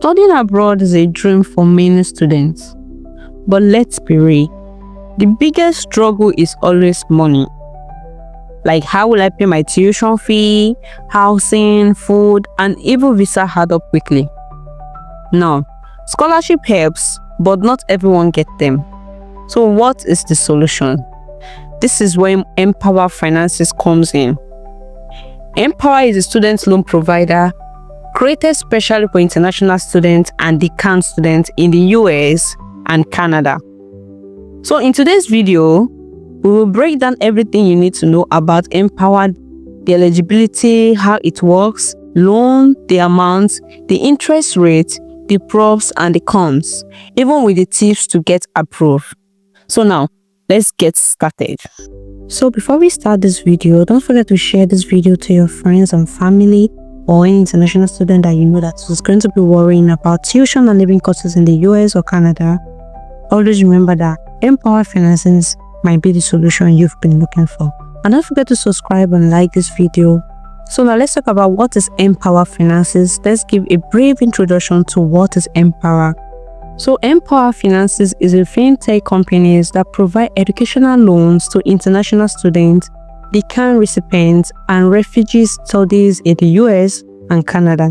Studying abroad is a dream for many students, but let's be real, the biggest struggle is always money. Like, how will I pay my tuition fee, housing, food, and even visa add up quickly? Now, scholarship helps, but not everyone gets them. So what is the solution? This is where Mpower Financing comes in. Mpower is a student loan provider created specially for international students and decaan students in the US and Canada. So in today's video, we will break down everything you need to know about Mpower, the eligibility, how it works, loan, the amount, the interest rate, the pros and the cons, even with the tips to get approved. So now, let's get started. So before we start this video, don't forget to share this video to your friends and family or any international student that you know that is going to be worrying about tuition and living costs in the US or Canada. Always remember that Mpower Financing might be the solution you've been looking for. And don't forget to subscribe and like this video. So now let's talk about what is Mpower Financing. Let's give a brief introduction to what is Mpower. So Mpower Financing is a fintech company that provide educational loans to international students, decaan recipients, and refugees studies in the US and Canada.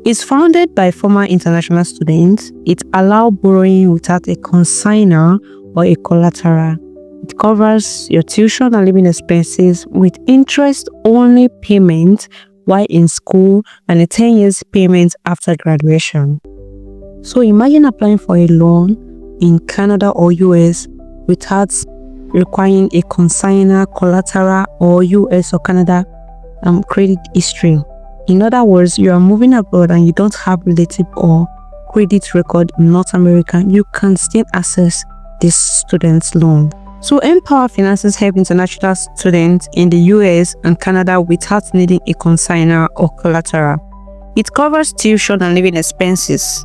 It's founded by former international students. It allows borrowing without a consignor or a collateral. It covers your tuition and living expenses with interest-only payment while in school and a 10 years payment after graduation. So imagine applying for a loan in Canada or US without requiring a consignor, collateral, or US or Canada credit history. In other words, you are moving abroad and you don't have relative or credit record in North America, you can still access this student's loan. So Mpower Finances help international students in the US and Canada without needing a consignor or collateral. It covers tuition and living expenses.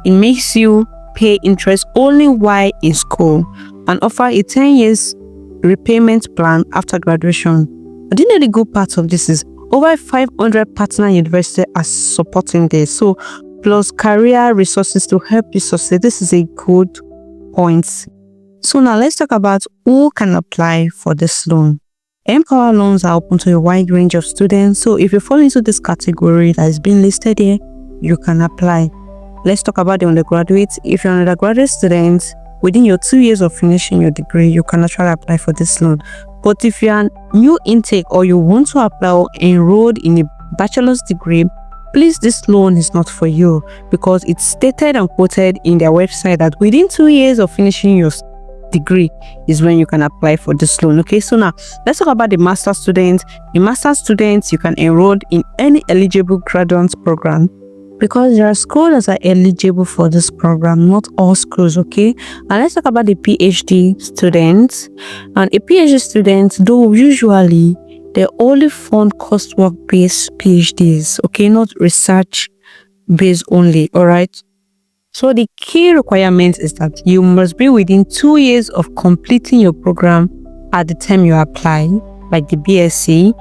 It makes you pay interest only while in school and offer a 10 years repayment plan after graduation. But you know the good part of this is over 500 partner universities are supporting this. So plus career resources to help you succeed. This is a good point. So now let's talk about who can apply for this loan. Mpower loans are open to a wide range of students. So if you fall into this category that is being listed here, you can apply. Let's talk about the undergraduates. If you're an undergraduate student, within your 2 years of finishing your degree, you can actually apply for this loan. But if you're a new intake or you want to apply or enrolled in a bachelor's degree, please, this loan is not for you because it's stated and quoted in their website that within 2 years of finishing your degree is when you can apply for this loan. Okay, so now let's talk about the master students. The master students, you can enroll in any eligible graduate program, because there are schools that are eligible for this program, not all schools. Okay, and let's talk about the PhD students. And a PhD student, though usually they only fund coursework based PhDs, okay, not research based only. All right, so the key requirement is that you must be within 2 years of completing your program at the time you apply, like the BSc,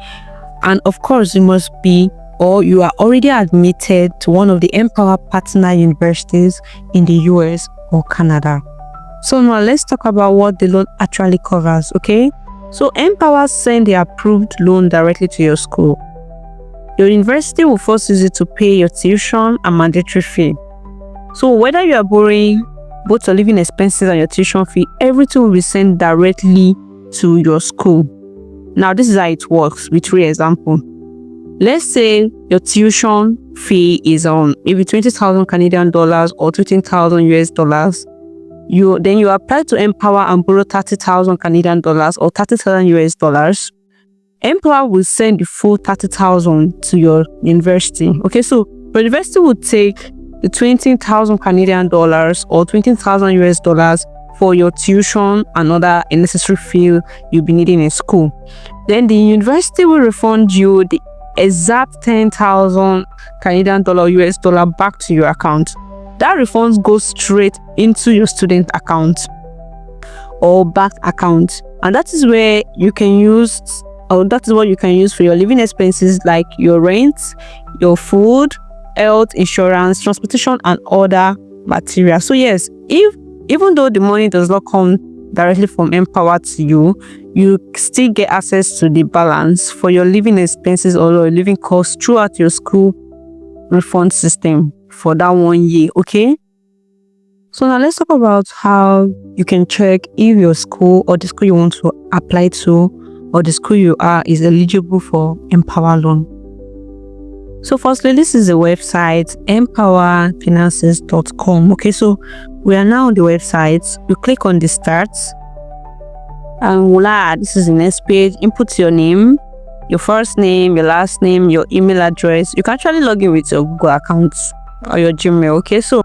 and of course you must be or you are already admitted to one of the Mpower partner universities in the US or Canada. So now let's talk about what the loan actually covers. Okay, so Mpower send the approved loan directly to your school. Your university will first use it to pay your tuition and mandatory fee. So whether you are borrowing both your living expenses and your tuition fee, everything will be sent directly to your school. Now this is how it works with real example. Let's say your tuition fee is on maybe 20,000 Canadian dollars or 15,000 US dollars. Then you apply to Mpower and borrow 30,000 Canadian dollars or 30,000 US dollars. Mpower will send the full 30,000 to your university. Okay, so your university will take the 20,000 Canadian dollars or 20,000 US dollars for your tuition and other necessary fee you'll be needing in school. Then the university will refund you the exact 10,000 Canadian dollar US dollar back to your account. That refund goes straight into your student account or bank account, and that is where you can use, or that is what you can use for your living expenses like your rent, your food, health insurance, transportation, and other materials. So yes, even though the money does not come directly from Mpower to you, you still get access to the balance for your living expenses or your living costs throughout your school refund system for that 1 year. Okay, so now let's talk about how you can check if your school or the school you want to apply to or the school you are is eligible for Mpower loan. So firstly, this is the website mpowerfinances.com. Okay, so we are now on the website. You click on the start and voila, this is the next page. Input your name, your first name, your last name, your email address. You can actually log in with your Google account or your Gmail. Okay, so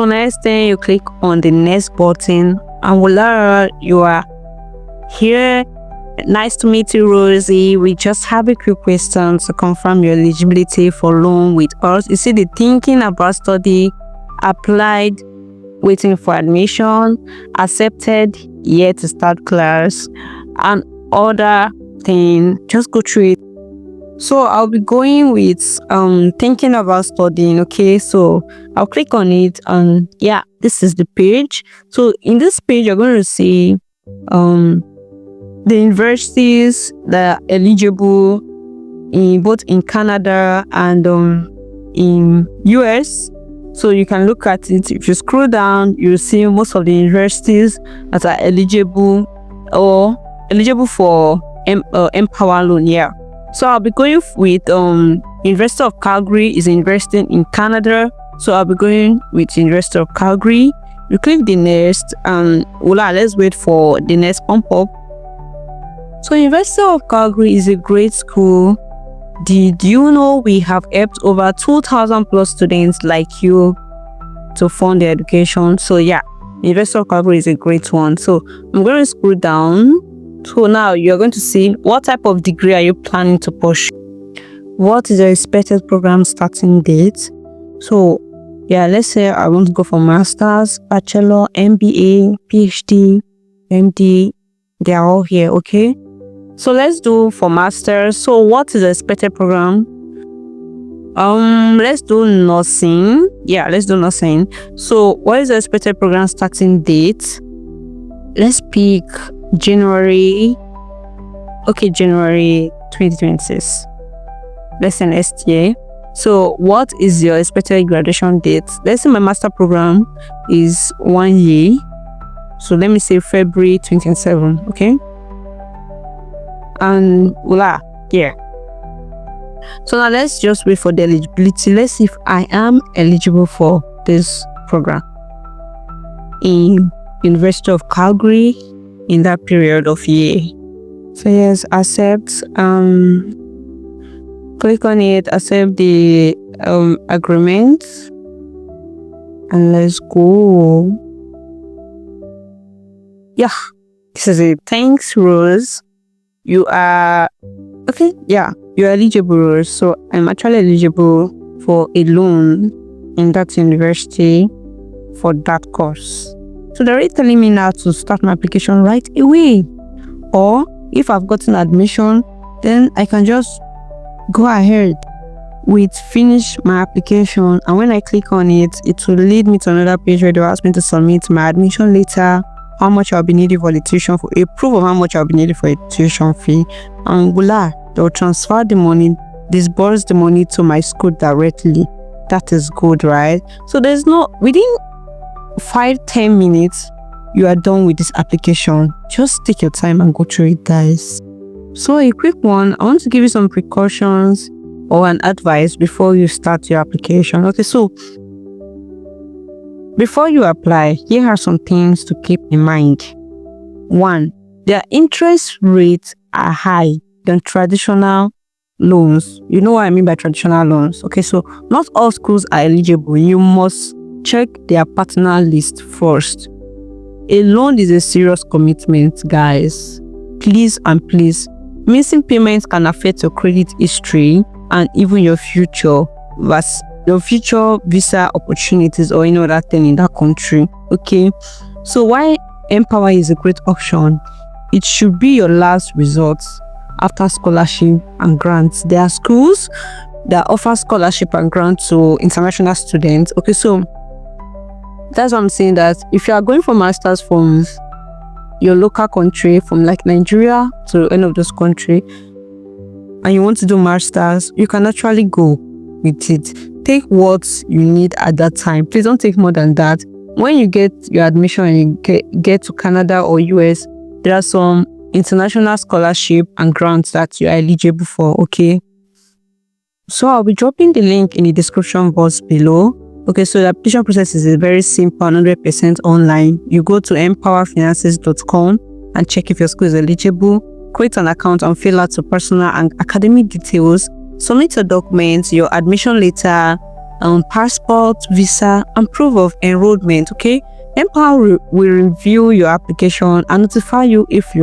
next thing, you click on the next button and voila, you are here. Nice to meet you, Rosie. We just have a quick question to confirm your eligibility for loan with us. You see the thinking about study, applied, waiting for admission, accepted, yet to start class, and other thing. Just go through it. So I'll be going with thinking about studying. Okay, so I'll click on it and yeah, this is the page. So in this page, you're going to see the universities that are eligible in both in Canada and in US. So you can look at it. If you scroll down, you'll see most of the universities that are eligible for Mpower loan. Yeah. So I'll be going with University of Calgary is investing in Canada. So I'll be going with University of Calgary. You click the next and voila, let's wait for the next pump up. So University of Calgary is a great school. Did you know we have helped over 2,000 plus students like you to fund their education? So yeah, University of Calgary is a great one. So I'm going to scroll down. So now you're going to see what type of degree are you planning to pursue? What is your expected program starting date? So yeah, let's say I want to go for master's, bachelor, MBA, PhD, MD. They are all here. Okay. So let's do for master's. So what is the expected program? Let's do nursing. Yeah, let's do nursing. So what is the expected program starting date? Let's pick January. Okay, January 2026. Let's say next year. So what is your expected graduation date? Let's say my master program is 1 year. So let me say February 2027. Okay. And voila, yeah. So now let's just wait for the eligibility. Let's see if I am eligible for this program in University of Calgary in that period of year. So yes, accept. Click on it, accept the agreement, and let's go. Yeah, this is it. Thanks, Rose. You are okay. Yeah, you're eligible, Rose. So I'm actually eligible for a loan in that university for that course. So they're already telling me now to start my application right away. Or if I've gotten admission, then I can just go ahead with finish my application. And when I click on it, it will lead me to another page where they'll ask me to submit my admission letter, how much I'll be needing for the tuition for a proof of how much I'll be needing for a tuition fee. And voila, they'll transfer the money, disburse the money to my school directly. That is good, right? So there's no, within 5-10 minutes, you are done with this application. Just take your time and go through it, guys. So a quick one, I want to give you some precautions or an advice before you start your application. Okay, so before you apply, here are some things to keep in mind. 1, their interest rates are high than traditional loans. You know what I mean by traditional loans. Okay, so not all schools are eligible. You must check their partner list first. A loan is a serious commitment, guys. Please and please. Missing payments can affect your credit history and even your future visa opportunities or any other thing in that country. Okay, so why Mpower is a great option? It should be your last resort after scholarship and grants. There are schools that offer scholarship and grant to international students. Okay, so that's what I'm saying, that if you are going for masters from your local country, from like Nigeria to any of those countries, and you want to do masters, you can actually go with it. Take what you need at that time. Please don't take more than that. When you get your admission and you get to Canada or US, there are some international scholarship and grants that you are eligible for. Okay, so I'll be dropping the link in the description box below. Okay, so the application process is very simple, 100% online. You go to mpowerfinances.com and check if your school is eligible. Create an account and fill out your personal and academic details. Submit your documents, your admission letter, passport, visa, and proof of enrollment. Okay, Mpower will review your application and notify you if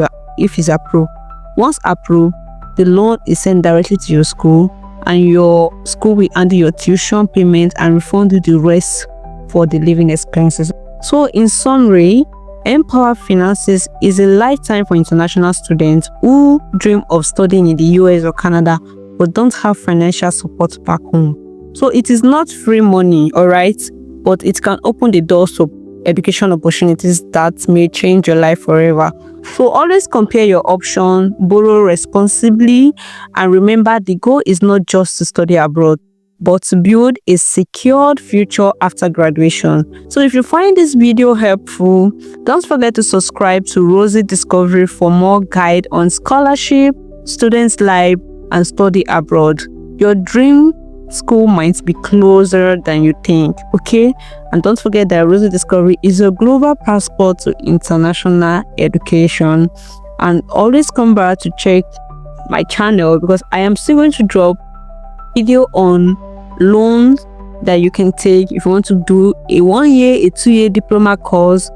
it's approved. Once approved, the loan is sent directly to your school, and your school will handle your tuition payment and refund you the rest for the living expenses. So in summary, Mpower Finances is a lifetime for international students who dream of studying in the US or Canada but don't have financial support back home. So it is not free money, alright, but it can open the doors to education opportunities that may change your life forever. So always compare your option, borrow responsibly, and remember the goal is not just to study abroad, but to build a secured future after graduation. So if you find this video helpful, don't forget to subscribe to Rosie Discovery for more guide on scholarship, students' life, and study abroad. Your dream school might be closer than you think. Okay, and don't forget that Rosie Discovery is a global passport to international education. And always come back to check my channel, because I am still going to drop video on loans that you can take if you want to do a 1-year, a 2-year diploma course,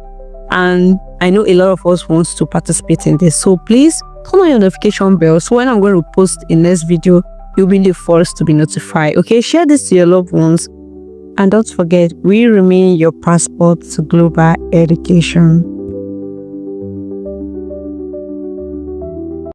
and I know a lot of us wants to participate in this. So please turn on your notification bell, so when I'm going to post a next video, you'll be the first to be notified. Okay, share this to your loved ones, and don't forget, we remain your passport to global education.